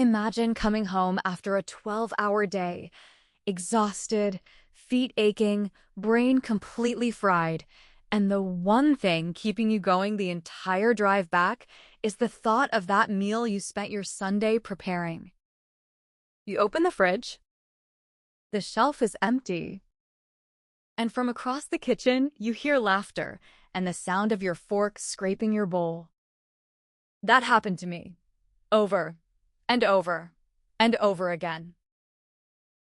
Imagine coming home after a 12-hour day, exhausted, feet aching, brain completely fried, and the one thing keeping you going the entire drive back is the thought of that meal you spent your Sunday preparing. You open the fridge, the shelf is empty, and from across the kitchen you hear laughter and the sound of your fork scraping your bowl. That happened to me, over and over and over again.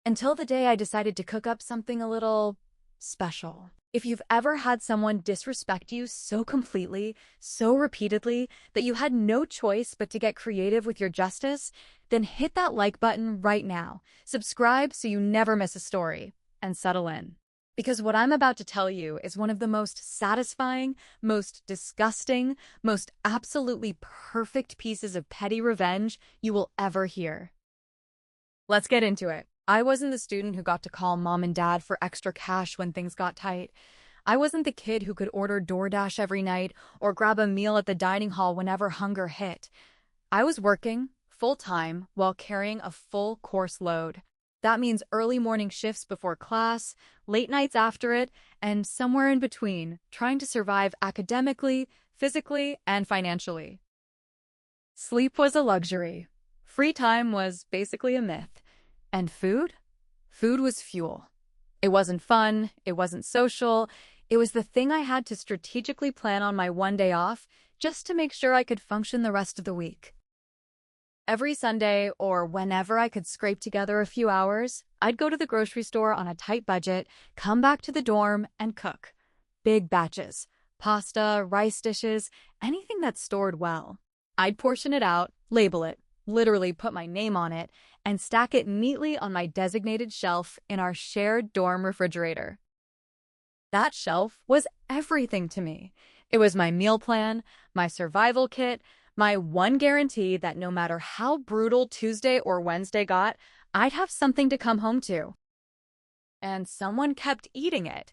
Until the day I decided to cook up something a little special. If you've ever had someone disrespect you so completely, so repeatedly, that you had no choice but to get creative with your justice, then hit that like button right now. Subscribe so you never miss a story, and settle in. Because what I'm about to tell you is one of the most satisfying, most disgusting, most absolutely perfect pieces of petty revenge you will ever hear. Let's get into it. I wasn't the student who got to call mom and dad for extra cash when things got tight. I wasn't the kid who could order DoorDash every night or grab a meal at the dining hall whenever hunger hit. I was working full-time while carrying a full course load. That means early morning shifts before class, late nights after it, and somewhere in between, trying to survive academically, physically, and financially. Sleep was a luxury. Free time was basically a myth. And food? Food was fuel. It wasn't fun, it wasn't social, it was the thing I had to strategically plan on my one day off just to make sure I could function the rest of the week. Every Sunday, or whenever I could scrape together a few hours, I'd go to the grocery store on a tight budget, come back to the dorm, and cook. Big batches. Pasta, rice dishes, anything that's stored well. I'd portion it out, label it, literally put my name on it, and stack it neatly on my designated shelf in our shared dorm refrigerator. That shelf was everything to me. It was my meal plan, my survival kit, my one guarantee that no matter how brutal Tuesday or Wednesday got, I'd have something to come home to. And someone kept eating it.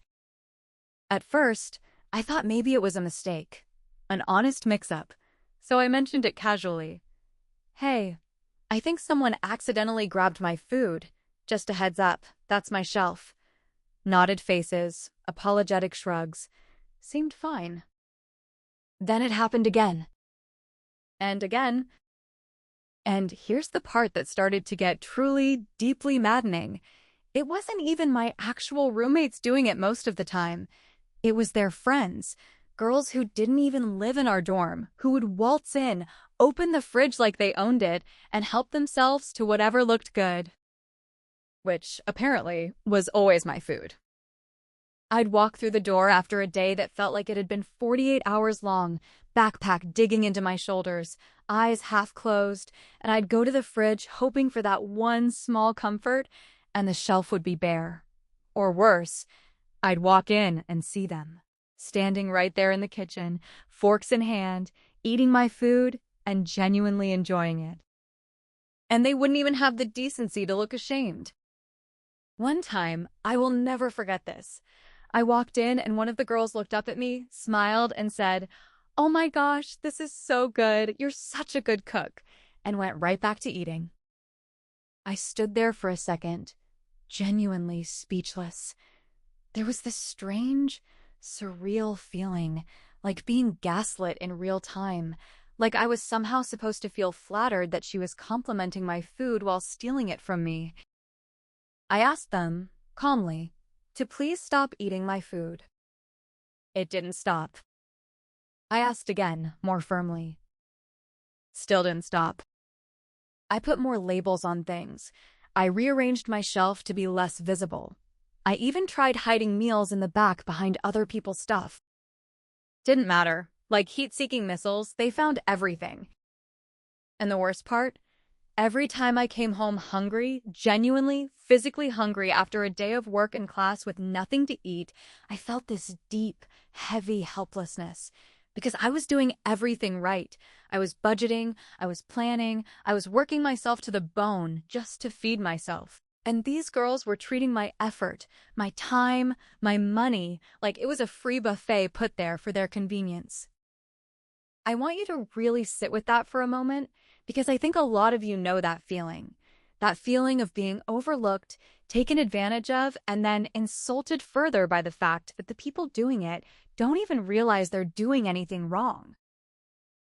At first, I thought maybe it was a mistake, an honest mix-up, so I mentioned it casually. Hey, I think someone accidentally grabbed my food. Just a heads up, that's my shelf. Nodded faces, apologetic shrugs. Seemed fine. Then it happened again. And again. And here's the part that started to get truly, deeply maddening. It wasn't even my actual roommates doing it most of the time. It was their friends. Girls who didn't even live in our dorm, who would waltz in, open the fridge like they owned it, and help themselves to whatever looked good. Which, apparently, was always my food. I'd walk through the door after a day that felt like it had been 48 hours long, backpack digging into my shoulders, eyes half closed, and I'd go to the fridge hoping for that one small comfort, and the shelf would be bare. Or worse, I'd walk in and see them. Standing right there in the kitchen, forks in hand, eating my food, and genuinely enjoying it. And they wouldn't even have the decency to look ashamed. One time, I will never forget this. I walked in and one of the girls looked up at me, smiled, and said, "Oh my gosh, this is so good. You're such a good cook," and went right back to eating. I stood there for a second, genuinely speechless. There was this strange, surreal feeling, like being gaslit in real time, like I was somehow supposed to feel flattered that she was complimenting my food while stealing it from me. I asked them, calmly, to please stop eating my food. It didn't stop. I asked again, more firmly. Still didn't stop. I put more labels on things. I rearranged my shelf to be less visible. I even tried hiding meals in the back behind other people's stuff. Didn't matter. Like heat-seeking missiles, they found everything. And the worst part? Every time I came home hungry, genuinely, physically hungry after a day of work and class with nothing to eat, I felt this deep, heavy helplessness. Because I was doing everything right. I was budgeting, I was planning, I was working myself to the bone just to feed myself. And these girls were treating my effort, my time, my money, like it was a free buffet put there for their convenience. I want you to really sit with that for a moment, because I think a lot of you know that feeling. That feeling of being overlooked, taken advantage of, and then insulted further by the fact that the people doing it don't even realize they're doing anything wrong.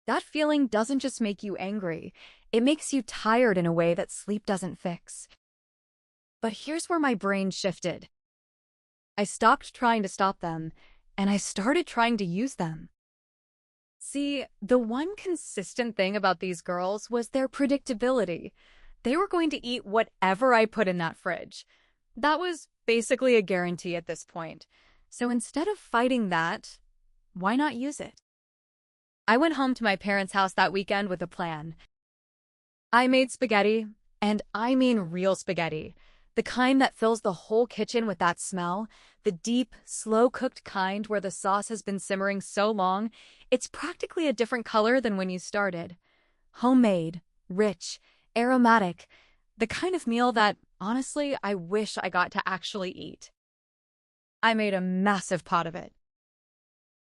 That feeling doesn't just make you angry, it makes you tired in a way that sleep doesn't fix. But here's where my brain shifted. I stopped trying to stop them, and I started trying to use them. See, the one consistent thing about these girls was their predictability. They were going to eat whatever I put in that fridge. That was basically a guarantee at this point. So instead of fighting that, why not use it? I went home to my parents' house that weekend with a plan. I made spaghetti, and I mean real spaghetti. The kind that fills the whole kitchen with that smell, the deep, slow-cooked kind where the sauce has been simmering so long, it's practically a different color than when you started. Homemade, rich, aromatic, the kind of meal that, honestly, I wish I got to actually eat. I made a massive pot of it.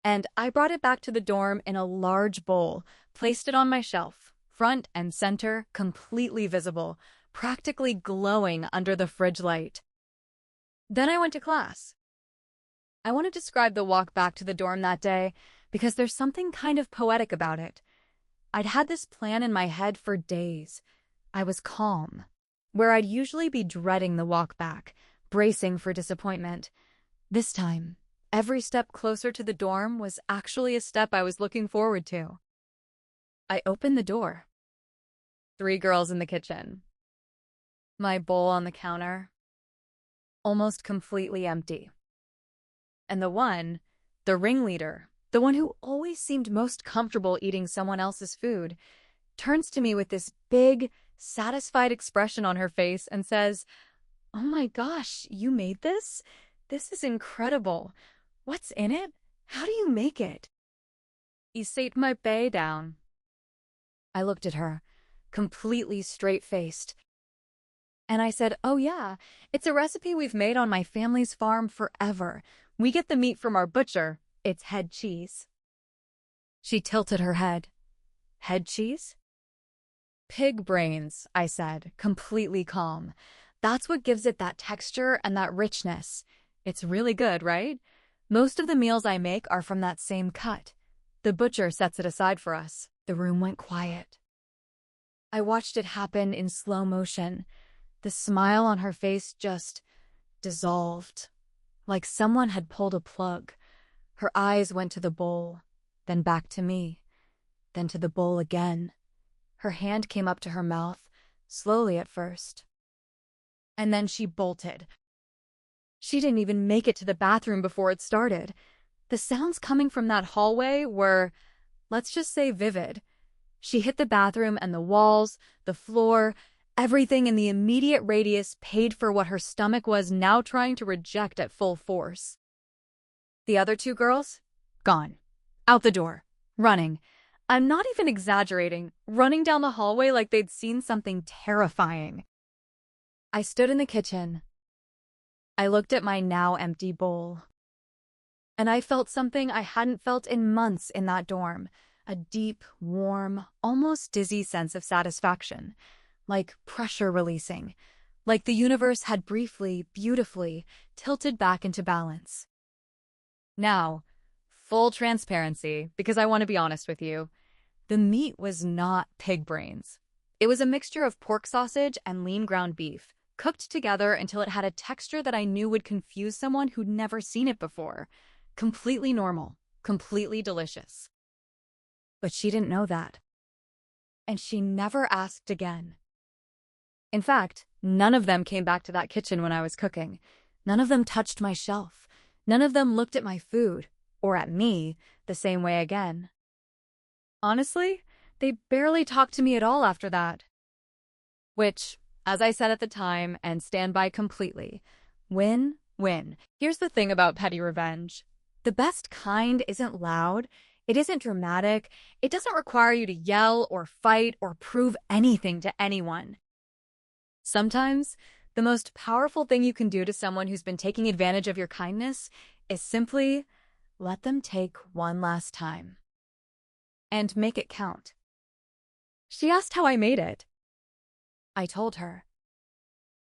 And I brought it back to the dorm in a large bowl, placed it on my shelf, front and center, completely visible, practically glowing under the fridge light. Then I went to class. I want to describe the walk back to the dorm that day because there's something kind of poetic about it. I'd had this plan in my head for days. I was calm, where I'd usually be dreading the walk back, bracing for disappointment. This time, every step closer to the dorm was actually a step I was looking forward to. I opened the door. 3 girls in the kitchen. My bowl on the counter, almost completely empty. And the ringleader, the one who always seemed most comfortable eating someone else's food, turns to me with this big, satisfied expression on her face and says, "Oh my gosh, you made this? This is incredible. What's in it? How do you make it?" "You sat my bay down." I looked at her, completely straight-faced. And I said, "Oh yeah, it's a recipe we've made on my family's farm forever. We get the meat from our butcher. It's head cheese." She tilted her head. "Head cheese?" "Pig brains," I said, completely calm. "That's what gives it that texture and that richness. It's really good, right? Most of the meals I make are from that same cut. The butcher sets it aside for us." The room went quiet. I watched it happen in slow motion. The smile on her face just dissolved, like someone had pulled a plug. Her eyes went to the bowl, then back to me, then to the bowl again. Her hand came up to her mouth, slowly at first. And then she bolted. She didn't even make it to the bathroom before it started. The sounds coming from that hallway were, let's just say, vivid. She hit the bathroom and the walls, the floor, everything in the immediate radius paid for what her stomach was now trying to reject at full force. The other 2 girls? Gone. Out the door. Running. I'm not even exaggerating. Running down the hallway like they'd seen something terrifying. I stood in the kitchen. I looked at my now empty bowl. And I felt something I hadn't felt in months in that dorm. A deep, warm, almost dizzy sense of satisfaction. Like pressure releasing, like the universe had briefly, beautifully, tilted back into balance. Now, full transparency, because I want to be honest with you, the meat was not pig brains. It was a mixture of pork sausage and lean ground beef, cooked together until it had a texture that I knew would confuse someone who'd never seen it before. Completely normal, completely delicious. But she didn't know that. And she never asked again. In fact, none of them came back to that kitchen when I was cooking. None of them touched my shelf. None of them looked at my food, or at me, the same way again. Honestly, they barely talked to me at all after that. Which, as I said at the time, and stand by completely, win-win. Here's the thing about petty revenge. The best kind isn't loud, it isn't dramatic, it doesn't require you to yell or fight or prove anything to anyone. Sometimes, the most powerful thing you can do to someone who's been taking advantage of your kindness is simply let them take one last time. And make it count. She asked how I made it. I told her.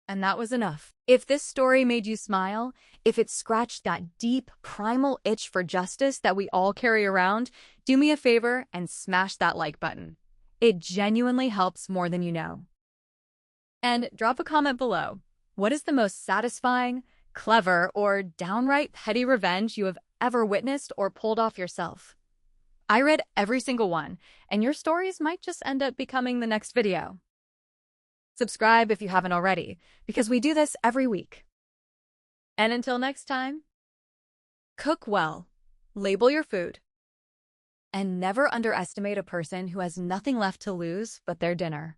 And that was enough. If this story made you smile, if it scratched that deep, primal itch for justice that we all carry around, do me a favor and smash that like button. It genuinely helps more than you know. And drop a comment below. What is the most satisfying, clever, or downright petty revenge you have ever witnessed or pulled off yourself? I read every single one, and your stories might just end up becoming the next video. Subscribe if you haven't already, because we do this every week. And until next time, cook well, label your food, and never underestimate a person who has nothing left to lose but their dinner.